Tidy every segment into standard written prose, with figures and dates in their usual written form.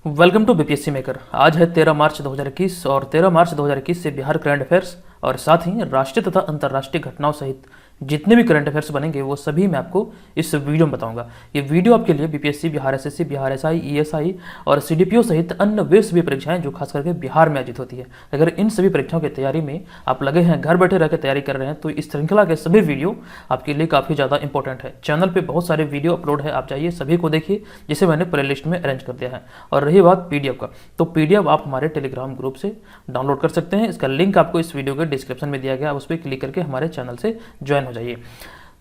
Welcome to BPSC maker. आज है 13 मार्च 2021 और 13 मार्च 2021 से बिहार करंट अफेयर्स और साथ ही राष्ट्रीय तथा अंतर्राष्ट्रीय घटनाओं सहित जितने भी करंट अफेयर्स बनेंगे वो सभी मैं आपको इस वीडियो में बताऊंगा। ये वीडियो आपके लिए BPSC, Bihar SSC, Bihar SI, ESI और सीडीपीओ सहित अन्य वे सभी परीक्षाएं जो खास करके बिहार में आयोजित होती है। अगर इन सभी परीक्षाओं की तैयारी में आप लगे हैं, घर बैठे रहकर तैयारी कर रहे हैं, तो इस श्रृंखला के सभी वीडियो आपके लिए काफ़ी ज़्यादा इंपॉर्टेंट है। चैनल पर बहुत सारे वीडियो अपलोड है, आप जाइए सभी को देखिए, जिसे मैंने प्ले लिस्ट में अरेंज कर दिया है। और रही बात पीडीएफ का, तो पीडीएफ आप हमारे टेलीग्राम ग्रुप से डाउनलोड कर सकते हैं। इसका लिंक आपको इस वीडियो के डिस्क्रिप्शन में दिया गया, आप उस पर क्लिक करके हमारे चैनल से ज्वाइन हो जाइए।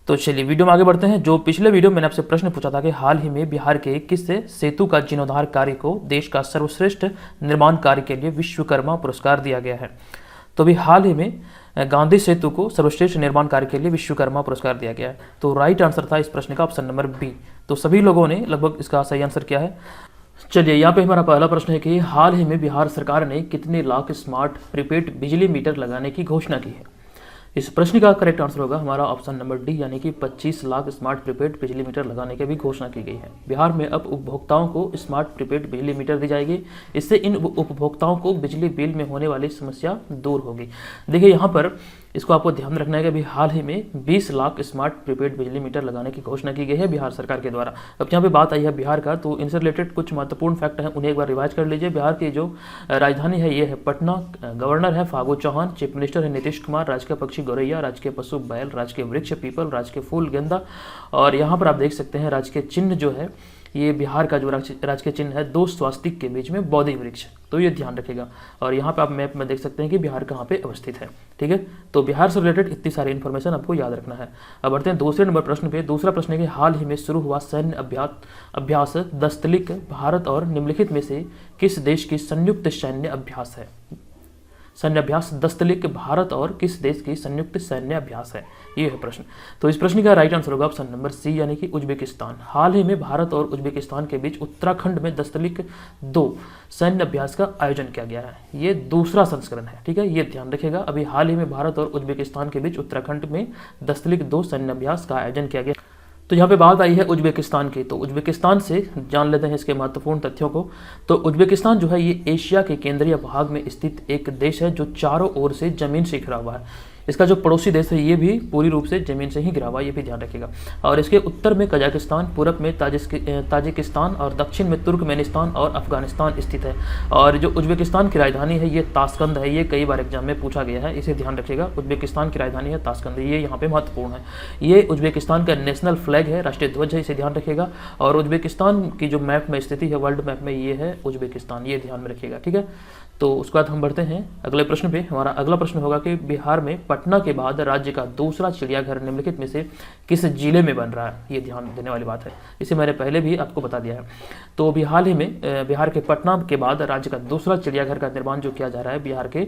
तो चलिए वीडियो में आगे बढ़ते हैं। जो पिछले वीडियो में मैंने आपसे प्रश्न पूछा था कि हाल ही में बिहार के किस सेतु का जीर्णोद्धार कार्य को देश का सर्वश्रेष्ठ निर्माण कार्य के लिए विश्वकर्मा पुरस्कार दिया गया है। तो अभी हाल ही में गांधी सेतु को सर्वश्रेष्ठ निर्माण कार्य के लिए विश्वकर्मा पुरस्कार दिया गया है। तो राइट आंसर था इस प्रश्न का ऑप्शन नंबर बी। तो सभी लोगों ने लगभग इसका सही आंसर किया है। चलिए यहाँ पे हमारा पहला प्रश्न है कि हाल ही में बिहार सरकार ने कितने लाख स्मार्ट प्रीपेड बिजली मीटर लगाने की घोषणा की है। इस प्रश्न का करेक्ट आंसर होगा हमारा ऑप्शन नंबर डी, यानी कि 25 लाख स्मार्ट प्रीपेड बिजली मीटर लगाने की भी घोषणा की गई है। बिहार में अब उपभोक्ताओं को स्मार्ट प्रीपेड बिजली मीटर दी जाएगी। इससे इन उपभोक्ताओं को बिजली बिल में होने वाली समस्या दूर होगी। देखिए यहाँ पर इसको आपको ध्यान रखना है कि अभी हाल ही में 20 लाख स्मार्ट प्रीपेड बिजली मीटर लगाने की घोषणा की गई है बिहार सरकार के द्वारा। अब यहाँ पे बात आई है बिहार का, तो इनसे रिलेटेड कुछ महत्वपूर्ण फैक्ट हैं, उन्हें एक बार रिवाइज कर लीजिए। बिहार की जो राजधानी है ये है पटना, गवर्नर है फागू चौहान, चीफ मिनिस्टर है नीतीश कुमार, राजकीय पक्षी गौरैया, राजकीय पशु बैल, राजकीय वृक्ष पीपल, राजकीय फूल गेंदा, और यहाँ पर आप देख सकते हैं राजकीय चिन्ह जो है ये बिहार का जो राजकीय चिन्ह है, दो स्वास्तिक के बीच में बोधि वृक्ष, तो ये ध्यान रखिएगा। और यहाँ पे आप मैप में देख सकते हैं कि बिहार कहाँ पे अवस्थित है। ठीक है, तो बिहार से रिलेटेड इतनी सारी इन्फॉर्मेशन आपको याद रखना है। अब बढ़ते हैं दूसरे नंबर प्रश्न पे। दूसरा प्रश्न है कि हाल ही में शुरू हुआ सैन्य अभ्यास दस्तलिक भारत और निम्नलिखित में से किस देश की संयुक्त सैन्य अभ्यास है। सैन्य अभ्यास दस्तलिक भारत और किस देश की संयुक्त सैन्य अभ्यास है, ये है प्रश्न। तो इस प्रश्न का राइट आंसर होगा ऑप्शन नंबर सी, यानी कि उज्बेकिस्तान। हाल ही में भारत और उज्बेकिस्तान के बीच उत्तराखंड में दस्तलिक 2 सैन्य अभ्यास का आयोजन किया गया है। ये दूसरा संस्करण है। ठीक है, ये ध्यान रखिएगा। अभी हाल ही में भारत और उज्बेकिस्तान के बीच उत्तराखंड में दस्तलिक 2 सैन्य अभ्यास का आयोजन किया गया। तो यहाँ पे बात आई है उज्बेकिस्तान की, तो उज्बेकिस्तान से जान लेते हैं इसके महत्वपूर्ण तथ्यों को। तो उज्बेकिस्तान जो है ये एशिया के केंद्रीय भाग में स्थित एक देश है जो चारों ओर से जमीन से घिरा हुआ है। इसका जो पड़ोसी देश है ये भी पूरी रूप से जमीन से ही घिरा हुआ है, ये भी ध्यान रखिएगा। और इसके उत्तर में कजाकिस्तान, पूरब में ताजिकिस्तान और दक्षिण में तुर्कमेनिस्तान और अफगानिस्तान स्थित है। और जो उज्बेकिस्तान की राजधानी है ये ताशकंद है। ये कई बार एग्जाम में पूछा गया है, इसे ध्यान रखिएगा। उज्बेकिस्तान की राजधानी है ताशकंद, ये यहाँ पे महत्वपूर्ण है। ये उज्बेकिस्तान का नेशनल फ्लैग है, राष्ट्रीय ध्वज है, इसे ध्यान रखिएगा। और उज्बेकिस्तान की जो मैप में स्थिति है, वर्ल्ड मैप में, ये है उज्बेकिस्तान, ये ध्यान में रखिएगा। ठीक है, तो उसके बाद हम बढ़ते हैं अगले प्रश्न पे। हमारा अगला प्रश्न होगा कि बिहार में पटना के बाद राज्य का दूसरा चिड़ियाघर निम्नलिखित में से किस जिले में बन रहा है, ये ध्यान देने वाली बात है। इसे मैंने पहले भी आपको बता दिया है। तो अभी हाल ही में बिहार के पटना के बाद राज्य का दूसरा चिड़ियाघर का निर्माण जो किया जा रहा है बिहार के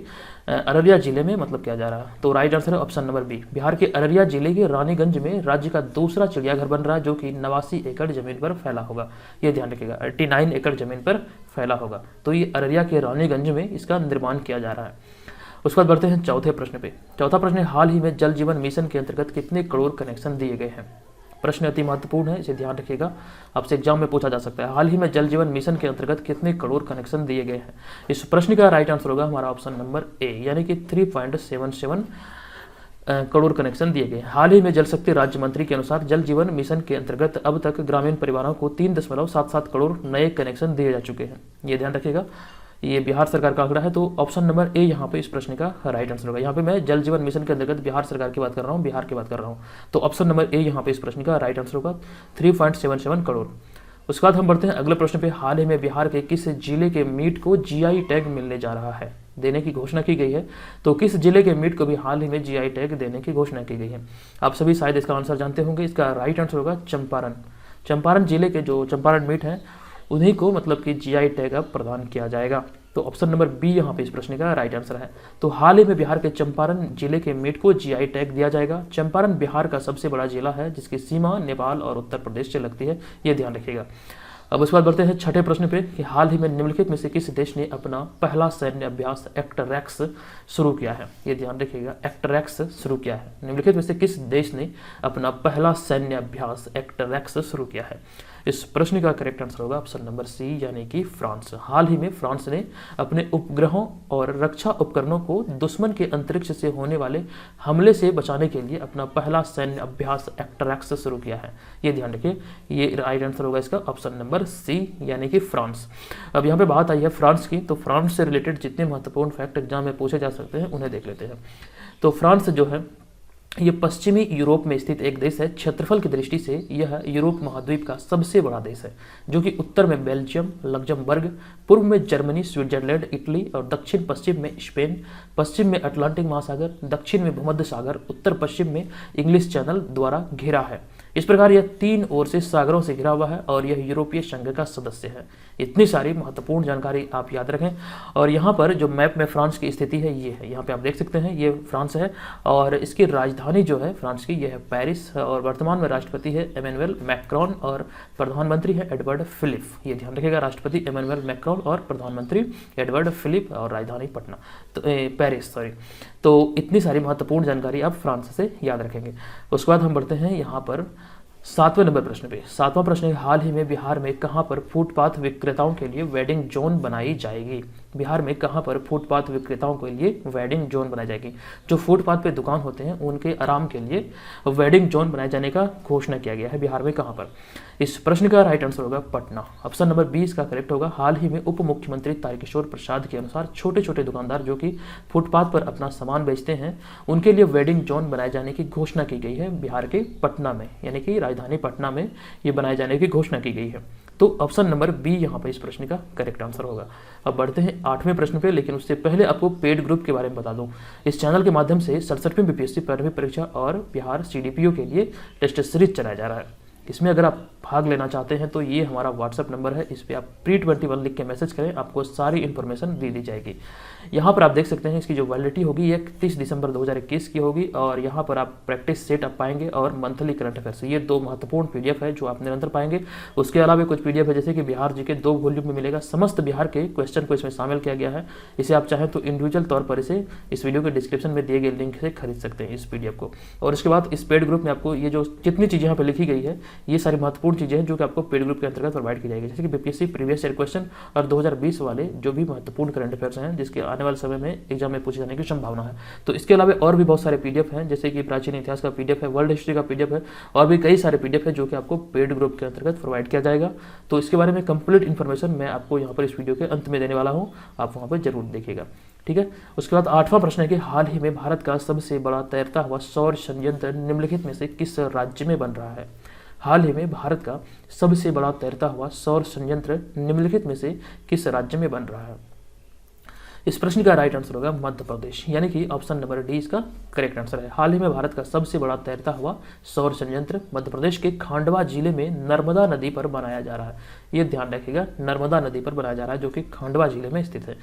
अररिया जिले में किया जा रहा है। तो राइट आंसर है ऑप्शन नंबर बी। बिहार के अररिया जिले के रानीगंज में राज्य का दूसरा चिड़ियाघर बन रहा है जो कि 89 एकड़ जमीन पर फैला होगा, ये ध्यान रखिएगा। 89 एकड़ जमीन पर फैला होगा, तो ये अररिया के रानीगंज में इसका निर्माण किया जा रहा है। उसके बाद बढ़ते हैं चौथे प्रश्न पे। चौथा प्रश्न है हाल ही में जल जीवन मिशन के अंतर्गत कितने करोड़ कनेक्शन दिए गए हैं। प्रश्न अति महत्वपूर्ण है, इसे ध्यान रखिएगा, आपसे एग्जाम में पूछा जा सकता है। हाल ही में जल जीवन मिशन के अंतर्गत कितने करोड़ कनेक्शन दिए गए हैं। इस प्रश्न का राइट आंसर होगा हमारा ऑप्शन नंबर ए, यानी कि 3.77 करोड़ कनेक्शन दिए गए। हाल ही में जल शक्ति राज्य मंत्री के अनुसार जल जीवन मिशन के अंतर्गत अब तक ग्रामीण परिवारों को 3.77 करोड़ नए कनेक्शन दिए जा चुके हैं, ये ध्यान रखिएगा। ये बिहार सरकार का आंकड़ा है, तो ऑप्शन नंबर ए यहाँ पे इस प्रश्न का राइट आंसर होगा। यहाँ पे मैं जल जीवन मिशन के अंतर्गत बिहार सरकार की बात कर रहा हूँ, बिहार की बात कर रहा हूँ, तो ऑप्शन नंबर ए यहाँ पे इस प्रश्न का राइट आंसर होगा 3.77 करोड़। उसके बाद हम बढ़ते हैं अगले प्रश्न पे। हाल ही में बिहार के किस जिले के मीट को जीआई टैग मिलने जा रहा है, देने की घोषणा की गई है। तो किस जिले के मीट को भी हाल ही में जीआई टैग देने की घोषणा की गई है। आप सभी शायद इसका आंसर जानते होंगे। इसका राइट आंसर होगा चंपारण। चंपारण जिले के जो चंपारण मीट हैं उन्हीं को कि जीआई टैग अब प्रदान किया जाएगा। तो ऑप्शन नंबर बी यहाँ पे इस प्रश्न का राइट आंसर है। तो हाल ही में बिहार के चंपारण जिले के मीट को जीआई टैग दिया जाएगा। चंपारण बिहार का सबसे बड़ा जिला है जिसकी सीमा नेपाल और उत्तर प्रदेश से लगती है, ये ध्यान रखिएगा। अब उसके बाद बढ़ते हैं छठे प्रश्न पे कि हाल ही में निम्नलिखित में से किस देश ने अपना पहला सैन्य अभ्यास एक्टरैक्स शुरू किया है, ये ध्यान रखिएगा। एक्टरैक्स शुरू किया है, निम्नलिखित में से किस देश ने अपना पहला सैन्य अभ्यास एक्टरैक्स शुरू किया है। इस प्रश्न का करेक्ट आंसर होगा ऑप्शन नंबर सी यानी कि फ्रांस। हाल ही में फ्रांस ने अपने उपग्रहों और रक्षा उपकरणों को दुश्मन के अंतरिक्ष से होने वाले हमले से बचाने के लिए अपना पहला सैन्य अभ्यास एक्टरैक्स शुरू किया है। ये ध्यान रखिए, ये राइट आंसर होगा इसका ऑप्शन नंबर सी यानी कि फ्रांस। अब यहाँ पे बात आई है फ्रांस की, तो फ्रांस से रिलेटेड जितने महत्वपूर्ण फैक्ट एग्जाम में पूछे जा सकते हैं उन्हें देख लेते हैं। तो फ्रांस जो है ये पश्चिमी यूरोप में स्थित एक देश है। क्षेत्रफल की दृष्टि से यह यूरोप महाद्वीप का सबसे बड़ा देश है, जो कि उत्तर में बेल्जियम, लग्जमबर्ग, पूर्व में जर्मनी, स्विट्जरलैंड, इटली और दक्षिण पश्चिम में स्पेन, पश्चिम में अटलांटिक महासागर, दक्षिण में भूमध्य सागर, उत्तर पश्चिम में इंग्लिश चैनल द्वारा घिरा है। इस प्रकार यह 3 ओर से सागरों से घिरा हुआ है और यह यूरोपीय संघ का सदस्य है। इतनी सारी महत्वपूर्ण जानकारी आप याद रखें। और यहाँ पर जो मैप में फ्रांस की स्थिति है ये है, यहाँ पे आप देख सकते हैं ये फ्रांस है और इसकी राजधानी जो है फ्रांस की ये है पेरिस, और वर्तमान में राष्ट्रपति है इमैनुअल मैक्रोन और प्रधानमंत्री है एडवर्ड फिलिप। ये ध्यान रखिएगा, राष्ट्रपति इमैनुअल मैक्रोन और प्रधानमंत्री एडवर्ड फिलिप और राजधानी पटना तो पेरिस सॉरी। तो इतनी सारी महत्वपूर्ण जानकारी आप फ्रांस से याद रखेंगे। उसके बाद हम बढ़ते हैं यहाँ पर 7वें नंबर प्रश्न पे। 7वां प्रश्न है, हाल ही में बिहार में कहां पर फुटपाथ विक्रेताओं के लिए वेडिंग जोन बनाई जाएगी? बिहार में कहां पर फुटपाथ विक्रेताओं के लिए वेडिंग जोन बनाई जाएगी? जो फुटपाथ पे दुकान होते हैं उनके आराम के लिए वेडिंग जोन बनाए जाने का घोषणा किया गया है। बिहार में कहां पर? इस प्रश्न का राइट आंसर होगा पटना। ऑप्शन नंबर 20 का करेक्ट होगा। हाल ही में उप मुख्यमंत्री तारकिशोर प्रसाद के अनुसार छोटे छोटे दुकानदार जो कि फुटपाथ पर अपना सामान बेचते हैं उनके लिए वेडिंग जोन बनाए जाने की घोषणा की गई है बिहार के पटना में, यानी कि राजधानी पटना में ये बनाए जाने की घोषणा की गई है। तो ऑप्शन नंबर बी यहाँ पर इस प्रश्न का करेक्ट आंसर होगा। अब बढ़ते हैं 8वें प्रश्न पे, लेकिन उससे पहले आपको पेड ग्रुप के बारे में बता दूं। इस चैनल के माध्यम से 67वीं बीपीएससी प्रारंभिक परीक्षा और बिहार सीडीपीओ के लिए टेस्ट सीरीज चलाया जा रहा है। इसमें अगर आप भाग लेना चाहते हैं तो ये हमारा व्हाट्सएप नंबर है, इस पर आप pre21 लिख के मैसेज करें, आपको सारी इन्फॉर्मेशन दे दी जाएगी। यहाँ पर आप देख सकते हैं इसकी जो वैलिडिटी होगी ये 31 दिसंबर 2021 की होगी और यहाँ पर आप प्रैक्टिस सेट आप पाएंगे और मंथली करंट अफेयर्स, ये 2 महत्वपूर्ण पीडीएफ है जो आप निरंतर पाएंगे। उसके अलावा कुछ पीडीएफ है जैसे कि बिहार जी के 2 वॉल्यूम में मिलेगा, समस्त बिहार के क्वेश्चन को इसमें शामिल किया गया है। इसे आप चाहें तो इंडिविजुअल तौर पर इसे इस वीडियो के डिस्क्रिप्शन में दिए गए लिंक से खरीद सकते हैं इस पीडीएफ को। और इसके बाद इस पेड ग्रुप में आपको ये जो जितनी चीज़ें यहाँ पर लिखी गई है ये सारी महत्वपूर्ण चीज़ें हैं जो कि आपको पेड ग्रुप के अंतर्गत प्रोवाइड की जाएगी, जैसे कि बीपीएससी प्रीवियस ईयर क्वेश्चन और 2020 वाले जो भी महत्वपूर्ण करंट अफेयर्स हैं जिसके आने वाले समय में एग्जाम में पूछे जाने की संभावना है। तो इसके अलावा और भी बहुत सारे पीडीएफ हैं, जैसे कि प्राचीन इतिहास का पीडीएफ है, वर्ल्ड हिस्ट्री का पीडीएफ है और भी कई सारे पीडीएफ है जो कि आपको पेड ग्रुप के अंतर्गत प्रोवाइड किया जाएगा। तो इसके बारे में कंप्लीट इन्फॉर्मेशन मैं आपको यहाँ पर इस वीडियो के अंत में देने वाला हूँ, आप वहाँ पर जरूर देखिएगा, ठीक है। उसके बाद 8वां प्रश्न है कि हाल ही में भारत का सबसे बड़ा तैरता हुआ सौर संयंत्र निम्नलिखित में से किस राज्य में बन रहा है? हाल ही में भारत का सबसे बड़ा तैरता हुआ सौर संयंत्र निम्नलिखित में से किस राज्य में बन रहा है? इस प्रश्न का राइट आंसर होगा मध्य प्रदेश, यानी कि ऑप्शन नंबर डी इसका करेक्ट आंसर है। हाल ही में भारत का सबसे बड़ा तैरता हुआ सौर संयंत्र मध्य प्रदेश के खांडवा जिले में नर्मदा नदी पर बनाया जा रहा है। ये ध्यान रखिएगा, नर्मदा नदी पर बनाया जा रहा है जो कि खांडवा जिले में स्थित है।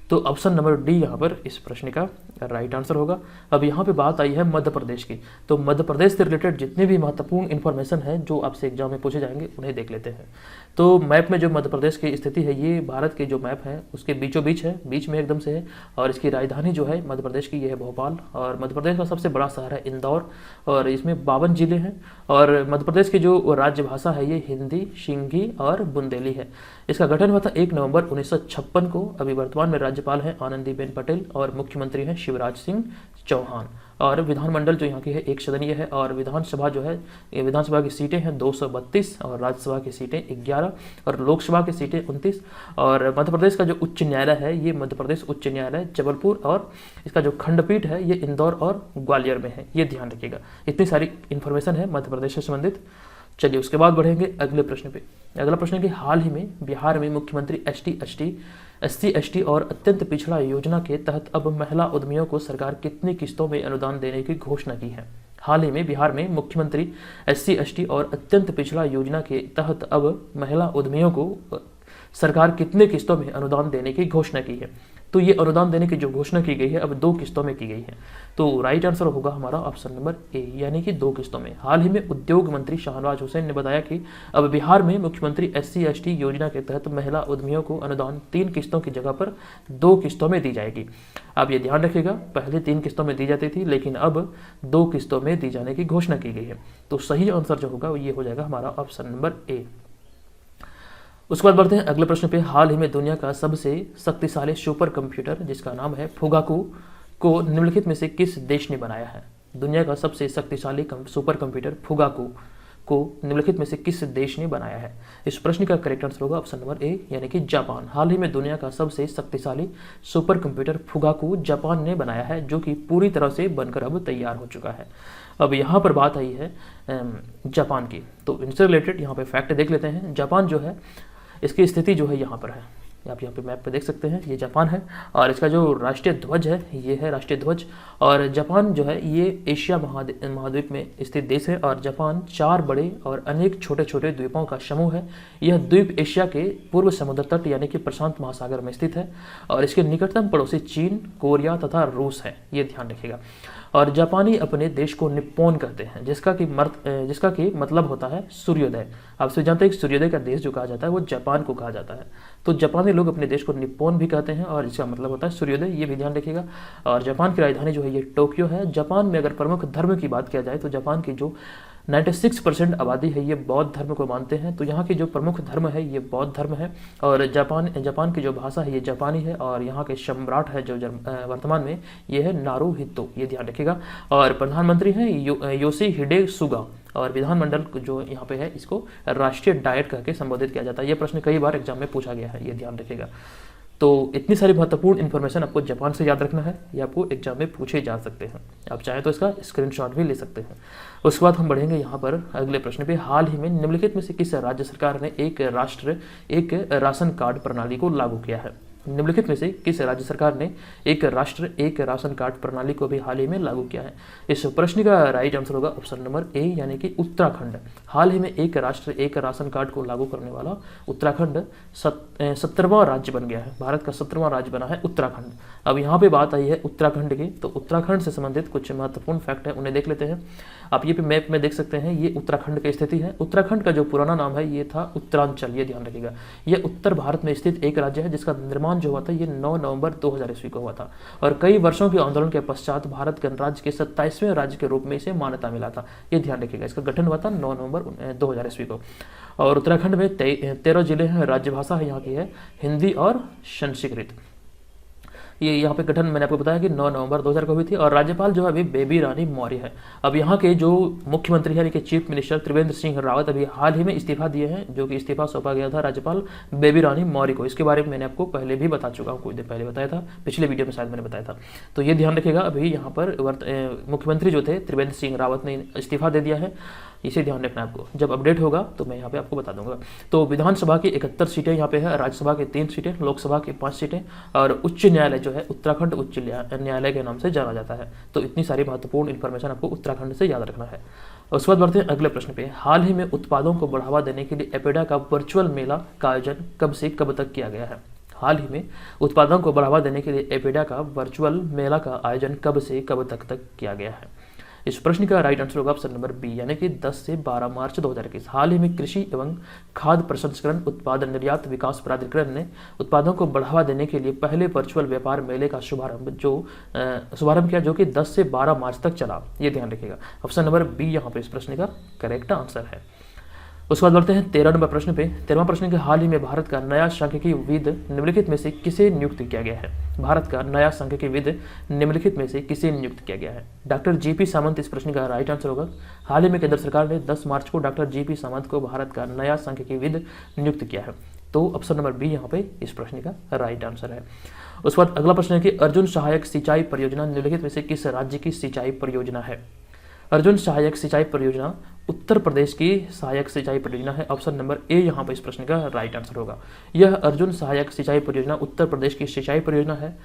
तो ऑप्शन नंबर डी यहाँ पर इस प्रश्न का राइट आंसर होगा। अब यहाँ पे बात आई है मध्य प्रदेश की, तो मध्य प्रदेश से रिलेटेड जितने भी महत्वपूर्ण इन्फॉर्मेशन है जो आपसे एग्जाम में पूछे जाएंगे उन्हें देख लेते हैं। तो मैप में जो मध्य प्रदेश की स्थिति है ये भारत के जो मैप है उसके बीचों बीच है, बीच में एकदम से है और इसकी राजधानी जो है मध्य प्रदेश की ये है भोपाल और मध्य प्रदेश का सबसे बड़ा शहर है इंदौर और इसमें 52 जिले हैं और मध्य प्रदेश की जो राज्य भाषा है ये हिंदी, सिंधी और बुंदेली है। इसका गठन हुआ था 1 नवंबर 1956 को। अभी वर्तमान में राज्यपाल हैं आनंदीबेन पटेल और मुख्यमंत्री हैं शिवराज सिंह चौहान और विधानमंडल जो यहाँ की है 1 सदनीय है और विधानसभा जो है ये विधानसभा की सीटें हैं 232 और राज्यसभा की सीटें 11 और लोकसभा की सीटें 29 और मध्य प्रदेश का जो उच्च न्यायालय है ये मध्य प्रदेश उच्च न्यायालय जबलपुर और इसका जो खंडपीठ है ये इंदौर और ग्वालियर में है। ये ध्यान रखिएगा, इतनी सारी इन्फॉर्मेशन है मध्य प्रदेश से संबंधित। चलिए उसके बाद बढ़ेंगे अगले प्रश्न पे। अगला प्रश्न है कि हाल ही में बिहार में मुख्यमंत्री SC/ST और अत्यंत पिछड़ा योजना के तहत अब महिला उद्यमियों को सरकार कितनी किस्तों में अनुदान देने की घोषणा की है? हाल ही में बिहार में मुख्यमंत्री SC/ST और अत्यंत पिछड़ा योजना के तहत अब महिला उद्यमियों को सरकार कितने किस्तों में अनुदान देने की घोषणा की है? तो ये अनुदान देने की जो घोषणा की गई है अब 2 किस्तों में की गई है। तो राइट आंसर होगा हमारा ऑप्शन नंबर ए, यानी कि 2 किस्तों में। हाल ही में उद्योग मंत्री शाहनवाज हुसैन ने बताया कि अब बिहार में मुख्यमंत्री SC/ST योजना के तहत महिला उद्यमियों को अनुदान 3 किस्तों की जगह पर 2 किस्तों में दी जाएगी। अब ये ध्यान रखिएगा, पहले 3 किस्तों में दी जाती थी लेकिन अब 2 किस्तों में दी जाने की घोषणा की गई है। तो सही आंसर जो होगा ये हो जाएगा हमारा ऑप्शन नंबर ए। उसके बाद बढ़ते हैं अगले प्रश्न पे। हाल ही में दुनिया का सबसे शक्तिशाली सुपर कंप्यूटर जिसका नाम है फुगाकू को निम्नलिखित में से किस देश ने बनाया है? दुनिया का सबसे शक्तिशाली सुपर कंप्यूटर फुगाकू को निम्नलिखित में से किस देश ने बनाया है? इस प्रश्न का करेक्ट आंसर होगा ऑप्शन नंबर ए यानी कि जापान। हाल ही में दुनिया का सबसे शक्तिशाली सुपर कंप्यूटर फुगाकू जापान ने बनाया है, जो कि पूरी तरह से बनकर अब तैयार हो चुका है। अब यहाँ पर बात आई है जापान की, तो इनसे रिलेटेड यहाँ पे फैक्ट देख लेते हैं। जापान जो है इसकी स्थिति जो है यहाँ पर है, आप यहाँ पे मैप पे देख सकते हैं, ये जापान है और इसका जो राष्ट्रीय ध्वज है ये है राष्ट्रीय ध्वज। और जापान जो है ये एशिया महाद्वीप में स्थित देश है और जापान 4 बड़े और अनेक छोटे छोटे द्वीपों का समूह है। यह द्वीप एशिया के पूर्व समुद्र तट यानी कि प्रशांत महासागर में स्थित है और इसके निकटतम पड़ोसी चीन, कोरिया तथा रूस है, ये ध्यान रखिएगा। और जापानी अपने देश को निप्पॉन कहते हैं, जिसका कि मतलब होता है सूर्योदय। आप सभी जानते हैं कि सूर्योदय का देश जो कहा जाता है वो जापान को कहा जाता है, तो जापानी लोग अपने देश को निप्पॉन भी कहते हैं और इसका मतलब होता है सूर्योदय, ये भी ध्यान रखिएगा। और जापान की राजधानी जो है ये टोक्यो है। जापान में अगर प्रमुख धर्म की बात किया जाए तो जापान की जो 96% आबादी है ये बौद्ध धर्म को मानते हैं, तो यहाँ की जो प्रमुख धर्म है ये बौद्ध धर्म है। और जापान की जो भाषा है ये जापानी है और यहाँ के सम्राट है जो वर्तमान में ये है नारुहितो, ये ध्यान रखिएगा। और प्रधानमंत्री हैं योशिहिडे सुगा और विधानमंडल जो यहाँ पे है इसको राष्ट्रीय डायट करके संबोधित किया जाता है। ये प्रश्न कई बार एग्जाम में पूछा गया है, ये ध्यान रखिएगा। तो इतनी सारी महत्वपूर्ण इन्फॉर्मेशन आपको जापान से याद रखना है, ये आपको एग्जाम में पूछे जा सकते हैं। आप चाहें तो इसका स्क्रीनशॉट भी ले सकते हैं। उसके बाद हम बढ़ेंगे यहाँ पर अगले प्रश्न पे। हाल ही में निम्नलिखित में से किस राज्य सरकार ने एक राष्ट्र एक राशन कार्ड प्रणाली को लागू किया है? निम्नलिखित में से किस राज्य सरकार ने एक राष्ट्र एक राशन कार्ड प्रणाली को भी हाल ही में लागू किया है? इस प्रश्न का राइट आंसर होगा ऑप्शन नंबर ए यानी कि उत्तराखंड। हाल ही में एक राष्ट्र एक राशन कार्ड को लागू करने वाला उत्तराखंड 17वां राज्य बन गया है। भारत का 17वां राज्य बना है उत्तराखंड। अब यहाँ पे बात आई है उत्तराखंड की, तो उत्तराखंड से संबंधित कुछ महत्वपूर्ण फैक्ट है, उन्हें देख लेते हैं। आप ये पे मैप में देख सकते हैं, ये उत्तराखंड की स्थिति है। उत्तराखंड का जो पुराना नाम है ये था उत्तरांचल, ये ध्यान रखिएगा। यह उत्तर भारत में स्थित एक राज्य है जिसका निर्माण जो हुआ था ये 9 नवंबर 2000 ईस्वी को हुआ था और कई वर्षों के आंदोलन के पश्चात भारत गणराज्य के 27वें राज्य के रूप में इसे मान्यता मिला था, ये ध्यान रखिएगा। इसका गठन हुआ था 9 नवंबर 2000 ईस्वी को। और उत्तराखंड में 13 जिले हैं। राज्य भाषा है यहाँ की है हिंदी और संस्कृत। ये यहाँ पे गठन मैंने आपको बताया कि 9 नवंबर 2000 को हुई थी और राज्यपाल जो है अभी बेबी रानी मौर्य है। अब यहाँ के जो मुख्यमंत्री है यानी कि चीफ मिनिस्टर त्रिवेंद्र सिंह रावत अभी हाल ही में इस्तीफा दिए हैं, जो कि इस्तीफा सौंपा गया था राज्यपाल बेबी रानी मौर्य को। इसके बारे में मैंने आपको पहले भी बता चुका हूँ, कुछ दिन पहले बताया था, पिछले वीडियो में शायद मैंने बताया था। तो ये ध्यान रखिएगा, अभी यहाँ पर मुख्यमंत्री जो थे त्रिवेंद्र सिंह रावत ने इस्तीफा दे दिया है, इसे ध्यान रखना है आपको। जब अपडेट होगा तो मैं यहाँ पे आपको बता दूंगा। तो विधानसभा की 71 सीटें यहाँ पे है, राज्यसभा की 3 सीटें, लोकसभा की 5 सीटें और उच्च न्यायालय जो है उत्तराखंड उच्च न्यायालय के नाम से जाना जाता है। तो इतनी सारी महत्वपूर्ण इन्फॉर्मेशन आपको उत्तराखंड से याद रखना है। उसके बाद बढ़ते हैं अगले प्रश्न पे। हाल ही में उत्पादों को बढ़ावा देने के लिए एपेडा का वर्चुअल मेला का आयोजन कब से कब तक किया गया है? हाल ही में उत्पादों को बढ़ावा देने के लिए एपेडा का वर्चुअल मेला का आयोजन कब से कब तक किया गया है? इस प्रश्न का राइट आंसर होगा ऑप्शन नंबर बी यानी कि 10 से 12 मार्च 2021। हाल ही में कृषि एवं खाद्य प्रसंस्करण उत्पादन निर्यात विकास प्राधिकरण ने उत्पादों को बढ़ावा देने के लिए पहले वर्चुअल व्यापार मेले का शुभारंभ किया, जो कि 10 से 12 मार्च तक चला, ये ध्यान रखिएगा। ऑप्शन नंबर बी यहाँ पे इस प्रश्न का करेक्ट आंसर है। उसके बाद बढ़ते हैं 13 नंबर प्रश्न पे। 13वां प्रश्न के हाल ही में भारत का नया सांख्यिकीविद निम्नलिखित में से किसे नियुक्त किया गया है? भारत का नया सांख्यिकीविद निम्नलिखित में से किसे नियुक्त किया गया है? डॉक्टर जीपी सामंत इस प्रश्न का राइट आंसर होगा। हाल ही में केंद्र सरकार ने 10 मार्च को डॉक्टर जीपी सामंत को भारत का नया सांख्यिकीविद नियुक्त किया है। तो ऑप्शन नंबर बी यहाँ पे इस प्रश्न का राइट आंसर है। उसके बाद अगला प्रश्न है कि अर्जुन सहायक सिंचाई परियोजना निम्नलिखित में से किस राज्य की सिंचाई परियोजना है? अर्जुन सहायक सिंचाई परियोजना उत्तर प्रदेश की सहायक सिंचाई परियोजना है। ऑप्शन नंबर ए यहाँ पर इस प्रश्न का राइट आंसर होगा। यह अर्जुन सहायक सिंचाई परियोजना उत्तर प्रदेश की सिंचाई परियोजना है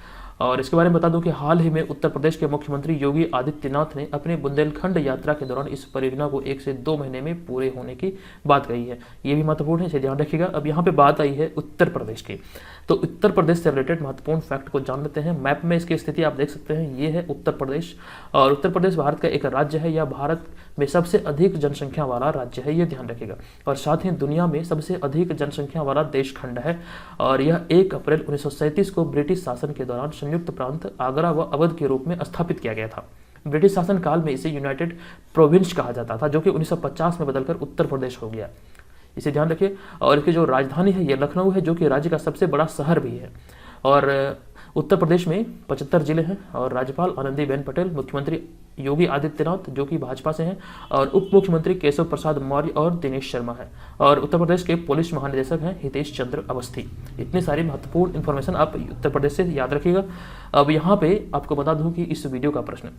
और इसके बारे में बता दूं कि हाल ही में उत्तर प्रदेश के मुख्यमंत्री योगी आदित्यनाथ ने अपने बुंदेलखंड यात्रा के दौरान इस परियोजना को 1 से 2 महीने में पूरे होने की बात कही है। ये भी महत्वपूर्ण है, इसे ध्यान रखिएगा। अब यहाँ पे बात आई है उत्तर प्रदेश की, तो उत्तर प्रदेश से रिलेटेड महत्वपूर्ण फैक्ट को जान लेते हैं। मैप में इसकी स्थिति आप देख सकते हैं, ये है उत्तर प्रदेश और उत्तर प्रदेश भारत का एक राज्य है, या भारत में सबसे अधिक जनसंख्या वाला राज्य है, ये ध्यान रखिएगा। और साथ ही दुनिया में सबसे अधिक जनसंख्या वाला देश खंड है और यह 1 अप्रैल 1937 को ब्रिटिश शासन के दौरान संयुक्त प्रांत आगरा व अवध के रूप में स्थापित किया गया था। ब्रिटिश शासन काल में इसे यूनाइटेड प्रोविंस कहा जाता था, जो कि 1950 में बदलकर उत्तर प्रदेश हो गया। इसे ध्यान रखिए। और इसकी जो राजधानी है ये लखनऊ है, जो कि राज्य का सबसे बड़ा शहर भी है। और उत्तर प्रदेश में 75 जिले हैं और राज्यपाल आनंदीबेन पटेल, मुख्यमंत्री योगी आदित्यनाथ जो कि भाजपा से हैं, और उप मुख्यमंत्री केशव प्रसाद मौर्य और दिनेश शर्मा है। और उत्तर प्रदेश के पुलिस महानिदेशक हैं हितेश चंद्र अवस्थी। इतनी सारी महत्वपूर्ण इन्फॉर्मेशन आप उत्तर प्रदेश से याद रखिएगा। अब यहाँ पे आपको बता दूं कि इस वीडियो का प्रश्न,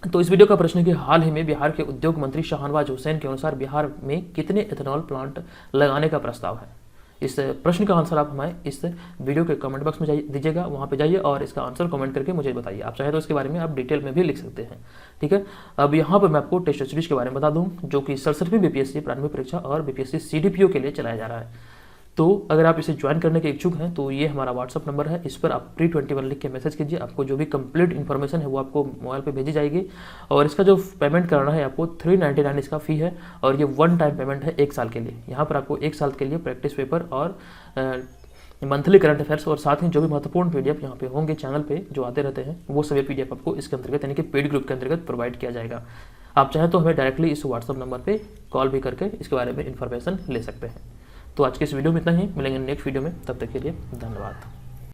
तो इस वीडियो का प्रश्न है कि हाल ही में बिहार के उद्योग मंत्री शाहनवाज हुसैन के अनुसार बिहार में कितने एथेनॉल प्लांट लगाने का प्रस्ताव है। इस प्रश्न का आंसर आप हमें इस वीडियो के कमेंट बॉक्स में दीजिएगा, वहाँ पे जाइए और इसका आंसर कमेंट करके मुझे बताइए। आप चाहे तो इसके बारे में आप डिटेल में भी लिख सकते हैं, ठीक है। अब यहाँ पर मैं आपको टेस्ट सीरीज के बारे में बता दूँ, जो कि 67वीं बीपीएससी प्रारंभिक परीक्षा और बीपीएससी सीडीपीओ के लिए चलाया जा रहा है। तो अगर आप इसे ज्वाइन करने के इच्छुक हैं तो ये हमारा व्हाट्सअप नंबर है, इस पर आप pre21 लिख के मैसेज कीजिए। आपको जो भी कंप्लीट इन्फॉर्मेशन है वो आपको मोबाइल पे भेजी जाएगी। और इसका जो पेमेंट करना है आपको 399 इसका फ़ी है, और ये वन टाइम पेमेंट है 1 साल के लिए। यहाँ पर आपको 1 साल के लिए प्रैक्टिस पेपर और मंथली करंट अफेयर्स और साथ ही जो भी महत्वपूर्ण पीडीएफ यहाँ पे होंगे चैनल पे जो आते रहते हैं, वो सभी पीडीएफ आपको इसके अंतर्गत यानी कि पेड ग्रुप के अंतर्गत प्रोवाइड किया जाएगा। आप चाहें तो हमें डायरेक्टली इस व्हाट्सअप नंबर पर कॉल भी करके इसके बारे में इन्फॉर्मेशन ले सकते हैं। तो आज के इस वीडियो में इतना ही, मिलेंगे नेक्स्ट वीडियो में, तब तक के लिए धन्यवाद।